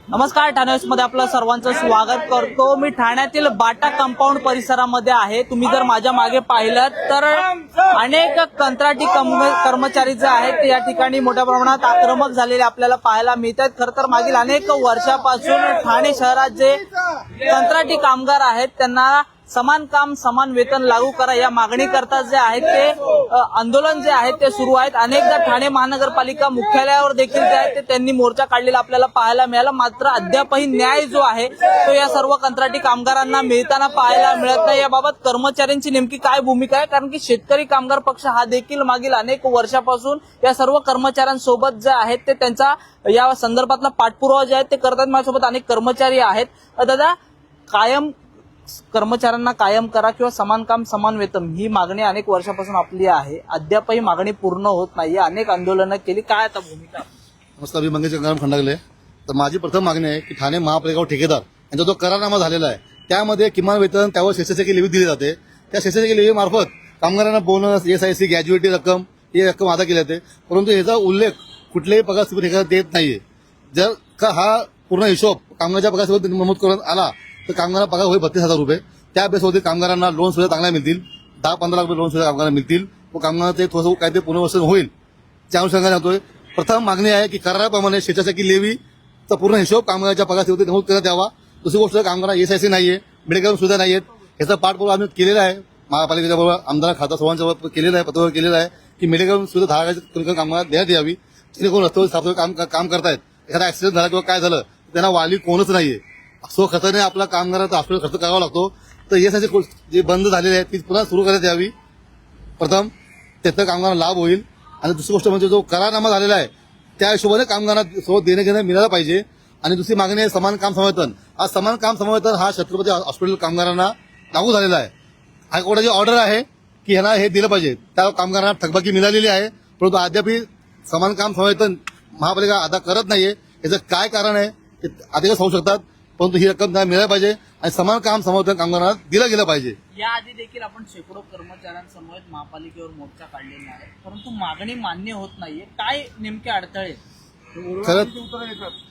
नमस्कार, ठाणे मध्ये आपलं सर्वांचं स्वागत करतो। मी ठाण्यातील बाटा कंपाऊंड परिसरामध्ये आहे। तुम्ही जर माझ्या मागे पाहिलं तर अनेक कंत्राटी कर्मचारी जे आहेत ते या ठिकाणी मोठ्या प्रमाणात आक्रमक झालेले आपल्याला पाहायला मिळतात। खरं तर मागील अनेक वर्षापासून ठाणे शहरात जे कंत्राटी कामगार आहेत त्यांना समान काम समान वेतन लागू करा या मागणी करता जे आहे ते आंदोलन जे आहे ते सुरू आहेत। अनेकदा ठाणे महानगरपालिका मुख्यालयावर देखील जे आहे ते त्यांनी मोर्चा काढलेला आपल्याला पाहायला मिळाला, मात्र अद्यापही न्याय जो आहे तो या सर्व कंत्राटी कामगारांना मिळताना पाहायला मिळत नाही। याबाबत कर्मचाऱ्यांची नेमकी काय भूमिका आहे, कारण की शेतकरी कामगार पक्ष हा देखील मागील अनेक वर्षापासून या सर्व कर्मचाऱ्यांसोबत जे आहेत ते त्यांचा या संदर्भातला पाठपुरावा जे आहे ते करतात। माझ्यासोबत अनेक कर्मचारी आहेत। दादा, कर्मचाऱ्यांना कायम करा किंवा समान काम समान वेतन ही मागणी अनेक वर्षापासून आपली आहे, अद्यापही मागणी पूर्ण होत नाहीये, अनेक आंदोलनं केली, काय आता भूमिका? नमस्कार, मी मंगेश गंगाराम खंडागले। तर माझी प्रथम मागणी आहे की ठाणे महापालिका ठेकेदार यांचा जो करारनामा झालेला आहे त्यामध्ये किमान वेतन त्यावर शेषशाही लेवी दिली जाते। त्या शेषशाही लेवी मार्फत कामगारांना बोनस, एसआयसी, ग्रॅज्युएटी रक्कम ही रक्कम अदा केली जाते, परंतु याचा उल्लेख कुठल्याही पगार ठेकेदार देत नाहीये। जर का हा पूर्ण हिशोब कामगाराच्या पगारासोबत नमूद करून आला तर कामगारांना पगार होईल 32,000 रुपये। त्या बेसवरती कामगारांना लोन सुद्धा चांगल्या मिळतील, 10-15 लाख रुपये लोन सुद्धा कामगारांना मिळतील व कामगारांचे थोडंसं काहीतरी पुनर्वसन होईल। त्या अनुषंगाने सांगतोय, प्रथम मागणी आहे की कराराप्रमाणे शेषशाही लेवीचा पूर्ण हिशोब कामगाराच्या पगारासोबत नमूद करण्यात यावा। दुसरी गोष्ट, कामगारांना एसआयसी नाहीये, मेडिकल सुद्धा नाहीयेत, याचा पाठपुरावा आम्ही केलेला आहे। महापालिकेच्या बरोबर आमदार खासदार सर्वांच्या केलेला आहे, पत्रावर केलेला आहे की मेडिकल सुद्धा 10,000 कामगार देण्यात यावी, जेणेकरून रस्त्यावर साफसफाई काम करतायत। एखादा ऍक्सिडेंट झाला किंवा काय झालं त्यांना वाली कोणच नाहीये, सो खर्चाने आपला कामगारांचा हॉस्पिटल खर्च करावा लागतो। तर यासाठी जे बंद झालेले आहेत ती पुन्हा सुरू करण्यात यावी। प्रथम त्याचा कामगारांना लाभ होईल, आणि दुसरी गोष्ट म्हणजे जो करारनामा झालेला आहे त्या हिशोबाने कामगारांना सोबत देणं घेणं मिळालं पाहिजे। आणि दुसरी मागणी आहे समान काम समवेतन। हा समान काम समवेतन हा छत्रपती हॉस्पिटल कामगारांना लागू झालेला आहे। हायकोर्टाची ऑर्डर आहे की ह्यांना हे दिलं पाहिजे, त्या कामगारांना थकबाकी मिळालेली आहे, परंतु अद्यापही समान काम समवेतन महापालिका अदा करत नाहीये। याचं काय कारण आहे ते अधिकारी सांगू शकतात, परंतु ही रक्कम त्यांना मिळायला पाहिजे आणि समान काम समवेतन कामगारांना दिलं गेलं पाहिजे। याआधी देखील आपण शेकडो कर्मचाऱ्यांसमोर महापालिकेवर मोर्चा काढलेला आहे, परंतु मागणी मान्य होत नाहीये, काय नेमके अडथळे?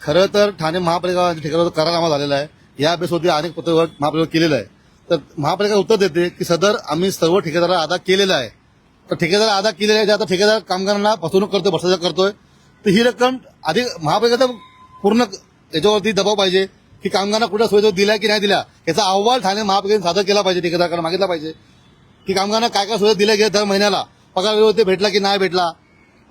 खरं तर ठाणे महापालिका ठेकेदार करारनामा झालेला आहे, या बेसवरती अनेक पत्रव्यवहार महापालिका केलेला आहे। तर महापालिका उत्तर देते की सदर आम्ही सर्व ठेकेदाराला अदा केलेला आहे। तर ठेकेदार अदा केलेला आहे, आता ठेकेदार कामगारांना फसवणूक करतोय, भ्रष्टाचार करतोय, तर ही रक्कम अधिक महापालिकेचा पूर्ण याच्यावरती दबाव पाहिजे की कामगारांना कुठल्या सोयीचा दिल्या की नाही दिल्या याचा अहवाल ठाणे महापालिकेने सादर केला पाहिजे, ठेकेदाराकडे मागितला पाहिजे की कामगारांना काय काय सोयी दिल्या गेल्या दर महिन्याला, पगार व्यवस्थित भेटला की नाही भेटला,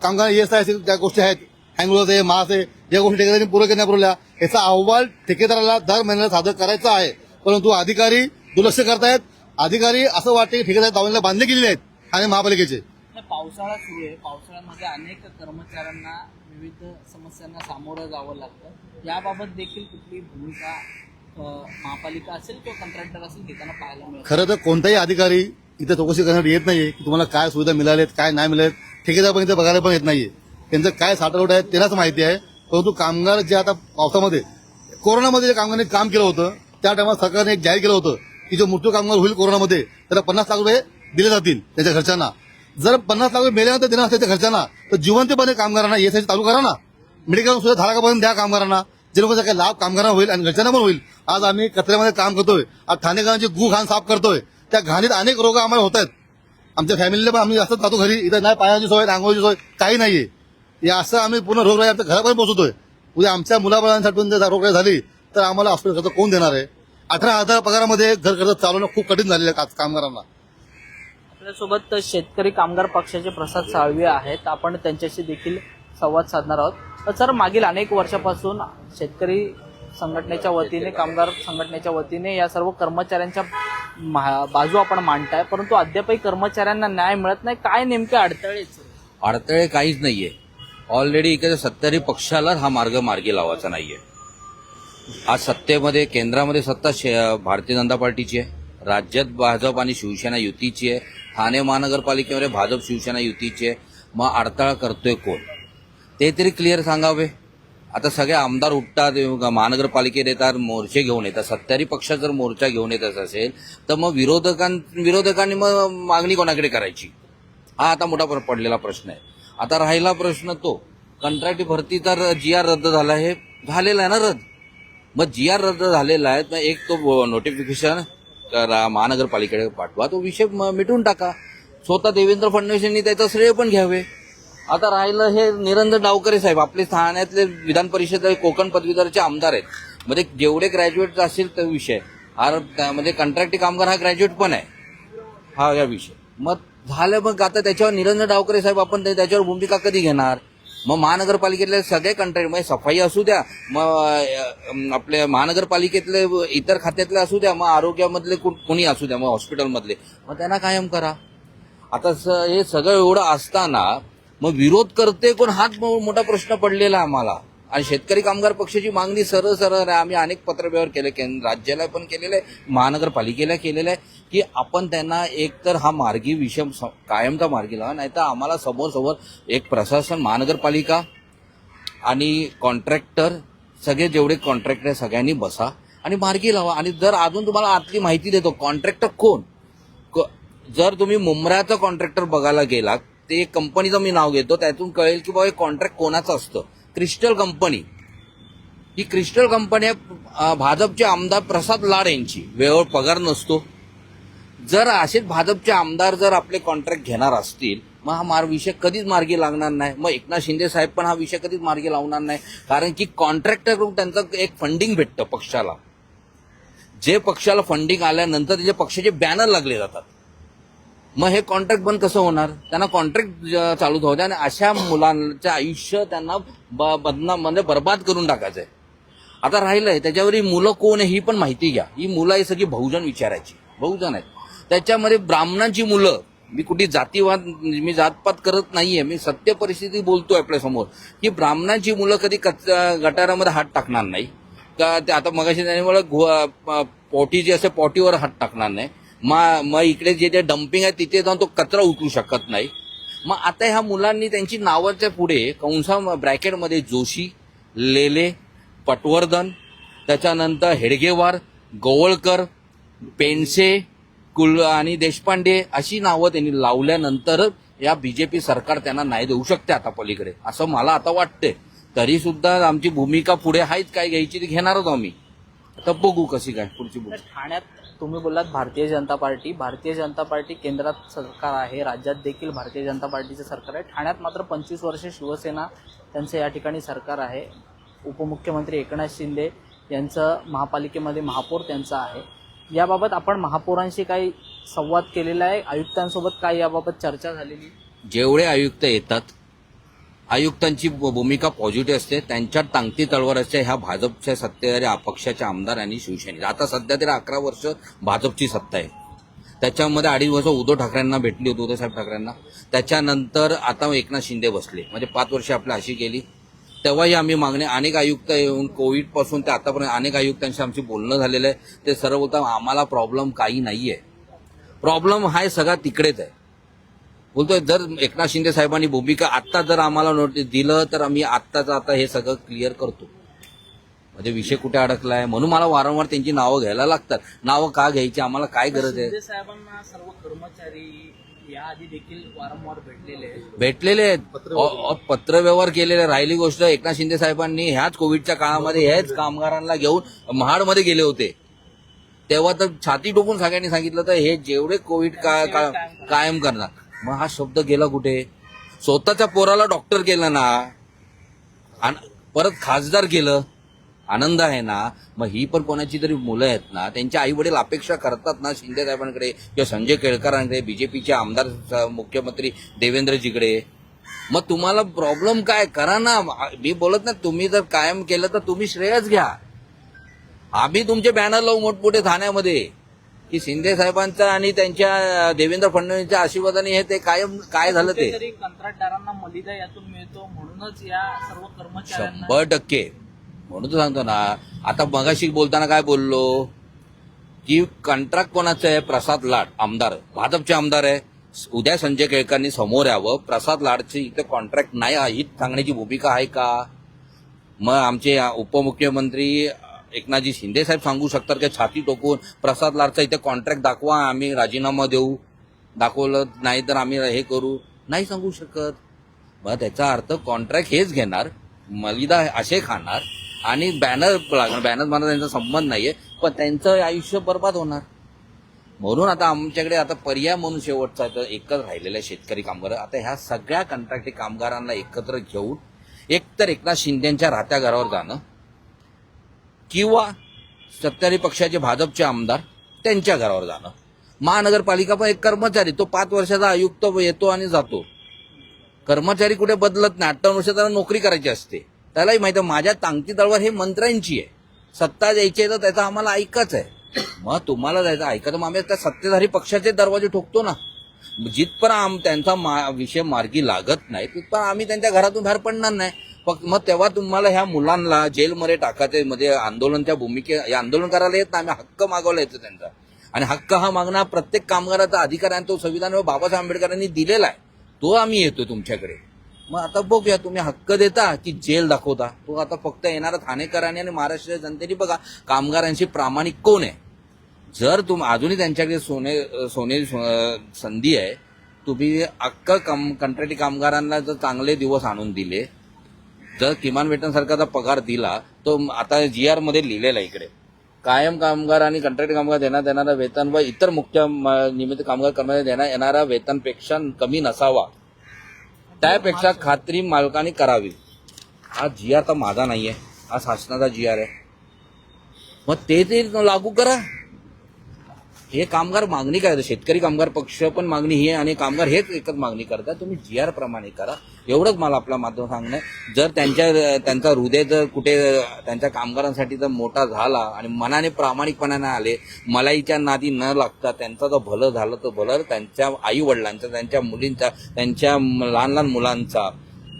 कामगार एसआयसी ज्या गोष्टी आहेत, हँगलोज आहे, मास आहे, या गोष्टी ठेकेदारांनी पुरवल्या नाही पुरवल्या, याचा अहवाल ठेकेदाराला दर महिन्याला सादर करायचा आहे। परंतु अधिकारी दुर्लक्ष करतायत। अधिकारी असं वाटते की ठेकेदार दावणीला बांधले गेलेले आहेत ठाणे महापालिकेचे। पावसाळा सुरू आहे, पावसाळ्यामध्ये अनेक कर्मचाऱ्यांना विविध समस्यांना सामोरं जावं लागतं, याबाबत देखील कुठली भूमिका महापालिका असेल किंवा कंत्राटदार असेल घेताना पाहायला मिळेल? खरं तर कोणताही अधिकारी इथे चौकशी करण्यासाठी येत नाहीये की तुम्हाला काय सुविधा मिळाल्यात काय नाही मिळाल्यात, ठेकेदार पण इथे बघायला पण येत नाहीये, त्यांचं काय साठवट आहे त्यांनाच माहिती आहे। परंतु कामगार जे आता पावसामध्ये कोरोनामध्ये जे कामगारांनी काम केलं होतं त्या टायमात सरकारने एक जाहीर केलं होतं की जो मृत्यू कामगार होईल कोरोनामध्ये त्याला 50 लाख रुपये दिले जातील त्याच्या घरच्यांना। जर 50 लाख रुपये मेल्यानंतर देणार असते त्या घरच्यांना तर जिवंतपणे कामगारांना एसआयसी चालू करा ना, मेडिकल सुद्धा 10 लाखापर्यंत द्या कामगारांना, जेणेकरून काही लाभ कामगारांना होईल आणि घरच्यांना पण होईल। आज आम्ही कचऱ्यामध्ये काम करतोय, आज ठाणेकरांची गु घाण साफ करतोय, त्या घाणीत अनेक रोग आम्हाला होत आहेत। आमच्या फॅमिलीला पण आम्ही असंच जातो घरी, इथं नाही पाण्याची सोय, आंघोळीची सोय काही नाहीये, या असं आम्ही पूर्ण रोगराई आमच्या घरापर्यंत पोहोचतोय। उद्या आमच्या मुलाबाळांसाठी जर रोगराई झाली तर आम्हाला हॉस्पिटल खर्च कोण देणार आहे? 18,000 पगारामध्ये घर खर्च चालवणं खूप कठीण झालेलं आहे कामगारांना। आपल्यासोबत शेतकरी कामगार पक्षाचे प्रसाद साळवे आहेत, आपण त्यांच्याशी देखील संवाद साधणार आहोत। तर सर, मागील अनेक वर्षापासून शेतकरी संघटनेच्या वतीने, कामगार संघटनेच्या वतीने या सर्व कर्मचाऱ्यांच्या बाजू आपण मांडताय, परंतु अद्यापही कर्मचाऱ्यांना न्याय मिळत नाही, काय नेमके अडथळे? अडथळे काहीच नाहीये, ऑलरेडी इकडे सत्ताधारी पक्षाला हा मार्ग मार्गी लावायचा नाहीये। आज सत्तेमध्ये केंद्रामध्ये सत्ता भारतीय जनता पार्टीची आहे, राज्यात भाजप आणि शिवसेना युतीची आहे, ठाणे महानगरपालिकेमध्ये भाजप शिवसेना युतीची आहे, मग अडथळा करतोय कोण ते तरी क्लिअर सांगावे। आता सगळे आमदार उठतात, महानगरपालिकेत येतात, मोर्चे घेऊन येतात, सत्ताधारी पक्ष जर मोर्चा घेऊन येत असेल तर मग विरोधकांनी मग मागणी कोणाकडे करायची, हा आता मोठा पडलेला प्रश्न आहे। आता राहिला प्रश्न तो कंत्राटी भरती, तर GR रद्द झाला, हे झालेला आहे ना रद्द, मग जी आर रद्द झालेला आहे, तर एक तो नोटिफिकेशन महानगरपालिकेकडे पाठवा, तो विषय मिटून टाका. स्वतः देवेंद्र फडणवीस यांनी त्याचं श्रेय पण घ्यावे. आता राहिलं हे निरंजन डावकरे साहेब, आपले ठाण्यातले विधान परिषद कोकण पदवीधरचे आमदार आहेत. म्हणजे जेवढे ग्रॅज्युएट असतील तो विषय म्हणजे कंत्राटी कामगार हा ग्रॅज्युएट पण आहे हा या विषय. मग झालं, मग आता त्याच्यावर निरंजन डावकरे साहेब आपण त्याच्यावर भूमिका कधी घेणार? मग महानगरपालिकेतले सगळे कंत्राटी, म्हणजे सफाई असू द्या, मग आपल्या महानगरपालिकेतले इतर खात्यातले असू द्या, मग आरोग्यामधले कोणी असू द्या, मग हॉस्पिटलमधले, मग त्यांना कायम करा. आता हे सगळं एवढं असताना मग विरोध करते कोण, हाच मोठा प्रश्न पडलेला आम्हाला. आणि शेतकरी कामगार पक्षाची मागणी सरळ सरळ आहे. आम्ही अनेक पत्रव्यवहार केले, राज्याला पण केलेलं आहे, महानगरपालिकेला केलेलं आहे, की आपण त्यांना एकतर हा मार्गी विषय कायमचा मार्गी लावा, नाहीतर आम्हाला समोर एक प्रशासन, महानगरपालिका आणि कॉन्ट्रॅक्टर, सगळे जेवढे कॉन्ट्रॅक्टर आहे सगळ्यांनी बसा आणि मार्गी लावा. आणि जर अजून तुम्हाला आतली माहिती देतो, कॉन्ट्रॅक्टर कोण, जर तुम्ही मुंब्र्याचा कॉन्ट्रॅक्टर बघायला गेला, ते कंपनीचं मी नाव घेतो, त्यातून कळेल की बाबा हे कॉन्ट्रॅक्ट कोणाचं असतं. क्रिस्टल कंपनी, ही क्रिस्टल कंपनी आहे भाजपचे आमदार प्रसाद लाड यांची, वेळेवर पगार नसतो. जर असेच भाजपचे आमदार जर आपले कॉन्ट्रॅक्ट घेणार असतील, मग हा विषय कधीच मार्गी लागणार नाही. मग एकनाथ शिंदे साहेब पण हा विषय कधीच मार्गी लावणार नाही, कारण की कॉन्ट्रॅक्टरकडून त्यांचं एक फंडिंग भेटतं पक्षाला. जे पक्षाला फंडिंग आल्यानंतर त्याच्या पक्षाचे बॅनर लागले जातात. मग हे कॉन्ट्रॅक्ट बंद कसं होणार? त्यांना कॉन्ट्रॅक्ट चालू होऊ द्या आणि अशा मुलांचं आयुष्य त्यांना म्हणजे बर्बाद करून टाकायचंय. आता राहिलंय त्याच्यावर ही मुलं कोण आहे ही पण माहिती घ्या. ही मुलं ही सगळी बहुजन विचारायची, बहुजन आहेत. त्याच्यामध्ये ब्राह्मणांची मुलं, मी कुठे जातीवाद, मी जातपात करत नाहीये, मी सत्य परिस्थिती बोलतोय आपल्यासमोर, की ब्राह्मणांची मुलं कधी गटारामध्ये हात टाकणार नाही का. ते आता मगाशी त्याने मला पोटी जी असते पोटीवर हात टाकणार नाही. मग इकडे जे डम्पिंग आहे तिथे जाऊन तो कचरा उचलू शकत नाही. मग आता ह्या मुलांनी त्यांची नावाच्या पुढे कंसा ब्रॅकेटमध्ये जोशी, लेले, पटवर्धन, त्याच्यानंतर हेडगेवार, गोवळकर, पेंडसे, आणि देशपांडे अशी नावं त्यांनी लावल्यानंतर या बीजेपी सरकार त्यांना नाही देऊ शकते आता पलीकडे, असं मला आता वाटतंय. तरी सुद्धा आमची भूमिका पुढे आहेच, काय घ्यायची ती घेणारच आम्ही. आता बघू कशी काय पुढची भूमिका. ठाण्यात तुम्ही बोललात भारतीय जनता पार्टी केंद्रात सरकार आहे, राज्यात देखील भारतीय जनता पार्टीचे सरकार आहे. ठाण्यात मात्र 25 वर्षे शिवसेना त्यांचं या ठिकाणी सरकार आहे. उपमुख्यमंत्री एकनाथ शिंदे यांचं महापालिकेमध्ये महापौर त्यांचा आहे. याबाबत आपण महापौरांशी काही संवाद केलेला आहे, आयुक्तांसोबत काय याबाबत चर्चा झालेली? जेवढे आयुक्त येतात, आयुक्तांची भूमिका पॉझिटिव्ह असते, त्यांच्यात टांगती तलवार असते ह्या भाजपच्या सत्तेधारी अपक्षाच्या आमदार आणि शिवसेने. आता सध्या तरी 11 वर्ष भाजपची सत्ता आहे. त्याच्यामध्ये 2.5 वर्ष उद्धव ठाकरेंना भेटली होती, उद्धवसाहेब ठाकरेंना. त्याच्यानंतर आता एकनाथ शिंदे बसले, म्हणजे 5 वर्ष आपली अशी गेली. तेव्हाही आम्ही मागणे, अनेक आयुक्त येऊन कोविडपासून ते आतापर्यंत अनेक आयुक्तांशी आमची बोलणं झालेलं आहे. ते सर्व बोलतात आम्हाला प्रॉब्लेम काही नाहीये, प्रॉब्लेम हा सगळा तिकडेच आहे. बोलतोय जर एकनाथ शिंदे साहेबांनी भूमिका आत्ता जर आम्हाला नोटीस दिलं तर आम्ही आत्ताच आता हे सगळं क्लिअर करतो. म्हणजे विषय कुठे अडकलाय, म्हणून मला वारंवार त्यांची नावं घ्यायला लागतात. नावं का घ्यायची, आम्हाला काय गरज आहे? शिंदे साहेबांना सर्व कर्मचारी याआधी देखील वारंवार भेटलेले आहेत, पत्रव्यवहार केलेले. राहिली गोष्ट, एकनाथ शिंदे साहेबांनी ह्याच कोविडच्या काळामध्ये ह्याच कामगारांना घेऊन महाडमध्ये गेले होते. तेव्हा तर छाती टोकून सगळ्यांनी सांगितलं तर हे जेवढे कोविड कायम करणार. मग हा शब्द गेला कुठे? स्वतःच्या पोराला डॉक्टर केलं ना, परत खासदार केलं, आनंद आहे ना. मग ही पण कोणाची तरी मुलं आहेत ना, त्यांचे आई वडील अपेक्षा करतात ना शिंदे साहेबांकडे किंवा संजय केळकरांकडे, बीजेपीचे आमदार मुख्यमंत्री देवेंद्रजीकडे. मग तुम्हाला प्रॉब्लेम काय, करा ना. मी बोलत ना, तुम्ही जर कायम केलं तर तुम्ही श्रेयच घ्या. आम्ही तुमचे बॅनर लावू मोठमोठे ठाण्यामध्ये की शिंदे साहेबांचा आणि त्यांच्या देवेंद्र फडणवीसच्या आशीर्वादाने हे ते कायम काय झालं ते. कंत्राटदारांना मलिदा यातून मिळतो, म्हणूनच या सर्व कर्मचाऱ्यांना 100%. म्हणून तो सांगतो ना, आता मगाशी बोलताना काय बोललो की कॉन्ट्रॅक्ट कोणाचं आहे? प्रसाद लाड आमदार, भाजपचे आमदार आहे. उद्या संजय केळकरांनी समोर यावं, प्रसाद लाडची इथे कॉन्ट्रॅक्ट नाही ही सांगण्याची भूमिका आहे का? मग आमचे उपमुख्यमंत्री एकनाथजी शिंदे साहेब सांगू शकतात की छाती टोकून प्रसाद लाडचा इथे कॉन्ट्रॅक्ट दाखवा, आम्ही राजीनामा देऊ, दाखवलं नाही तर आम्ही हे करू, नाही सांगू शकत. मग त्याचा अर्थ कॉन्ट्रॅक्ट हेच घेणार, मलिदा असे खाणार आणि बॅनर लागणार. बॅनर मला त्यांचा संबंध नाहीये, पण त्यांचं आयुष्य बर्बाद होणार. म्हणून आता आमच्याकडे आता पर्याय म्हणून शेवटचा एकच राहिलेला आहे शेतकरी कामगार. आता ह्या सगळ्या कंत्राटी कामगारांना एकत्र घेऊन एकतर एकनाथ शिंदेच्या राहत्या घरावर जाणं किंवा सत्ताधारी पक्षाचे भाजपचे आमदार त्यांच्या घरावर जाणं. महानगरपालिका पण एक कर्मचारी, तो 5 वर्षाचा आयुक्त येतो आणि जातो. कर्मचारी कुठे बदलत नाही. 58 वर्ष त्याला नोकरी करायची असते. त्यालाही माहिती आहे माझ्या टांगती तलवार हे मंत्र्यांची आहे. सत्ता द्यायची आहे तर त्याचं आम्हाला ऐकायचं आहे. मग तुम्हाला जायचं ऐकायचं, मग आम्ही त्या सत्ताधारी पक्षाचे दरवाजे ठोकतो ना. जिथपर्यंत त्यांचा विषय मार्गी लागत नाही तिथपर्यंत आम्ही त्यांच्या घरातून बाहेर पडणार नाही. फक्त मग तेव्हा तुम्हाला ह्या मुलांना जेलमध्ये टाकायचे, मध्ये आंदोलनच्या हे आंदोलन करायला येत नाही. आम्ही हक्क मागवला येतो त्यांचा, आणि हक्क हा मागणं प्रत्येक कामगाराचा अधिकार आहे. तो संविधान बाबासाहेब आंबेडकरांनी दिलेला आहे. तो आम्ही येतो तुमच्याकडे. मग आता बघूया तुम्ही हक्क देता की जेल दाखवता. तो आता फक्त येणारा ठाणेकरांनी आणि महाराष्ट्र जनतेने बघा कामगारांशी प्रामाणिक कोण आहे. जर अजूनही त्यांच्याकडे सोनेरी संधी आहे. तुम्ही कंत्राटी कामगारांना जर चांगले दिवस आणून दिले, जर किमान वेतन सरकारचा पगार दिला, तो आता GR मध्ये लिहिलेला आहे इकडे, कायम कामगार आणि कंत्राटी कामगार देण्यात येणारा वेतन व इतर मुख्य नियमित कामगार कर्मचारी देण्यात येणारा वेतनपेक्षा कमी नसावा, त्यापेक्षा खात्री मालकाने करावी. हा GR तर माझा नाहीये, हा शासनाचा GR आहे. मग ते लागू करा. हे कामगार मागणी काय, शेतकरी कामगार पक्ष पण मागणी ही आहे आणि कामगार हेच एकच मागणी करतात. तुम्ही GR प्रमाणे करा. एवढंच मला आपल्या माध्यम सांगणं आहे. जर त्यांचा हृदय जर कुठे त्यांच्या कामगारांसाठी जर मोठा झाला आणि मनाने प्रामाणिकपणाने आले, मलाईच्या नादी न लागता त्यांचं जर भलं झालं तर भलं, त्यांच्या आई वडिलांचा, त्यांच्या मुलींचा, त्यांच्या लहान लहान मुलांचा,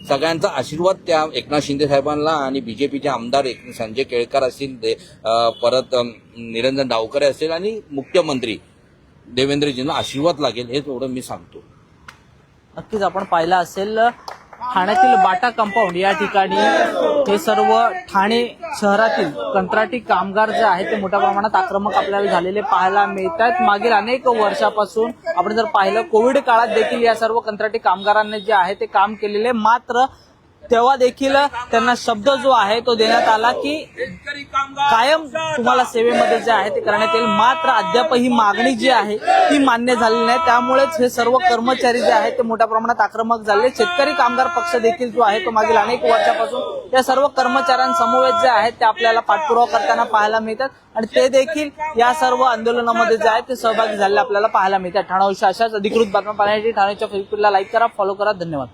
सगळ्यांचा आशीर्वाद त्या एकनाथ शिंदे साहेबांना आणि बीजेपीचे आमदार संजय केळकर असतील, परत निरंजन डावकरे असेल आणि मुख्यमंत्री देवेंद्रजींना आशीर्वाद लागेल, हे एवढं मी सांगतो. नक्कीच आपण पाहिलं असेल ठाण्यातील बाटा कंपाऊंड या ठिकाणी हे सर्व ठाणे शहरातील कंत्राटी कामगार जे आहेत ते मोठ्या प्रमाणात आक्रमक आपल्याला झालेले पाहायला मिळत आहेत. मागील अनेक वर्षापासून आपण जर पाहिलं कोविड काळात देखील या सर्व कंत्राटी कामगारांनी जे आहे ते काम केलेले, मात्र तेव्हा देखील त्यांना शब्द जो आहे तो देण्यात आला की कायम तुम्हाला सेवेमध्ये जे आहे ते करण्यात येईल, मात्र अद्याप ही मागणी जी आहे ती मान्य झालेली नाही. त्यामुळेच हे सर्व कर्मचारी जे आहेत ते मोठ्या प्रमाणात आक्रमक झाले. शेतकरी कामगार पक्ष देखील जो आहे तो मागील अनेक वर्षापासून या सर्व कर्मचाऱ्यांसमवेत जे आहेत ते आपल्याला पाठपुरावा करताना पाहायला मिळतात आणि ते देखील या सर्व आंदोलनामध्ये जे आहेत ते सहभागी झालेले आपल्याला पाहायला मिळतात. ठाण्याविषयी अशाच अधिकृत बातम्या पाहण्यासाठी ठाण्याच्या फेसबुकला लाईक करा, फॉलो करा. धन्यवाद.